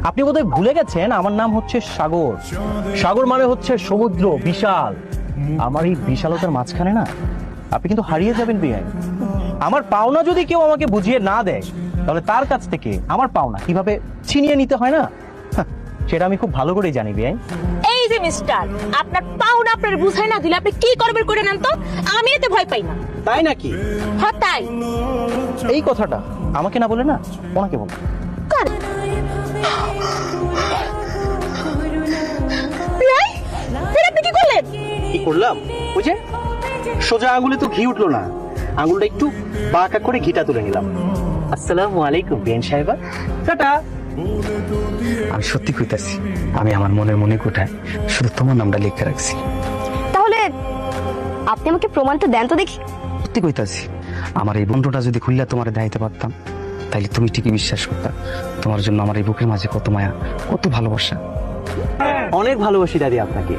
আপনি বোধহয় ভুলে গেছেন আমার নাম হচ্ছে সাগর। সাগর মানে হচ্ছে সমুদ্র, বিশাল। আমার এই বিশালতার মাঝখানে না আপনি কিন্তু হারিয়ে যাবেন বিয়াই। আমার পাওনা যদি কেউ আমাকে বুঝিয়ে না দেয়, তাহলে তার কাছ থেকে আমার পাওনা কিভাবে ছিনিয়ে নিতে হয় না, সেটা আমি খুব ভালো করেই জানি বিয়াই। এই যে মিস্টার, আপনার পাওনা আপনার বুঝাই না দিলে আপনি কি করবেন করে নেন তো, আমি এতে ভয় পাই না। তাই নাকি? হ্যাঁ তাই। এই কথাটা আমাকে না বলে না ওনাকে বল। কর। বিয়াই, ফের আপনি কি করলেন? কি করলাম? ওই যে সোজা আঙুলে তো ঘি উঠলো না, আঙুলটা একটু বাঁকা করে ঘিটা তুলে নিলাম। আসসালামু আলাইকুম বিয়ান সাহেবা, টাটা। আমি সত্যি কইতাছি, আমি আমার মনে কোঠায় শুধু তোমার নামটা লিখে রাখছি। তাহলে আপনি আমাকে প্রমাণটা দেন তো দেখি। সত্যি কইতাছি, আমার এই বন্ধুটা যদি খুললে তোমার দেখাইতে পারতাম, তাইলে তুমি ঠিকই বিশ্বাস করতা তোমার জন্য আমার এই বুকের মাঝে কত মায়া, কত ভালোবাসা। অনেক ভালোবাসি দাদি আপনাকে।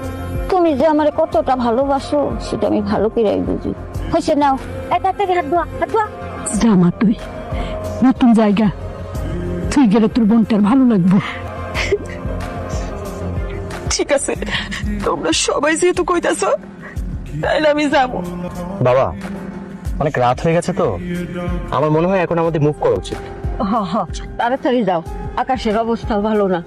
তুমি যে আমার কতটা ভালোবাসো সেটা আমি ভালো করে বুঝি। হয়েছে, নাও এক হাত থেকে হাত ধোয়া, হাত ধোয়া। জামা তুই নতুন জায়গা, তুই গেলে তোর বোনটার ভালো লাগবে। ঠিক আছে, তোমরা সবাই যেহেতু কইতাছো তাহলে আমি যাবো। বাবা, অনেক রাত হয়ে গেছে তো, আমার মনে হয় এখন আমাদের মুভ করা উচিত। তাড়াতাড়ি যাও, আকাশের অবস্থা ভালো না।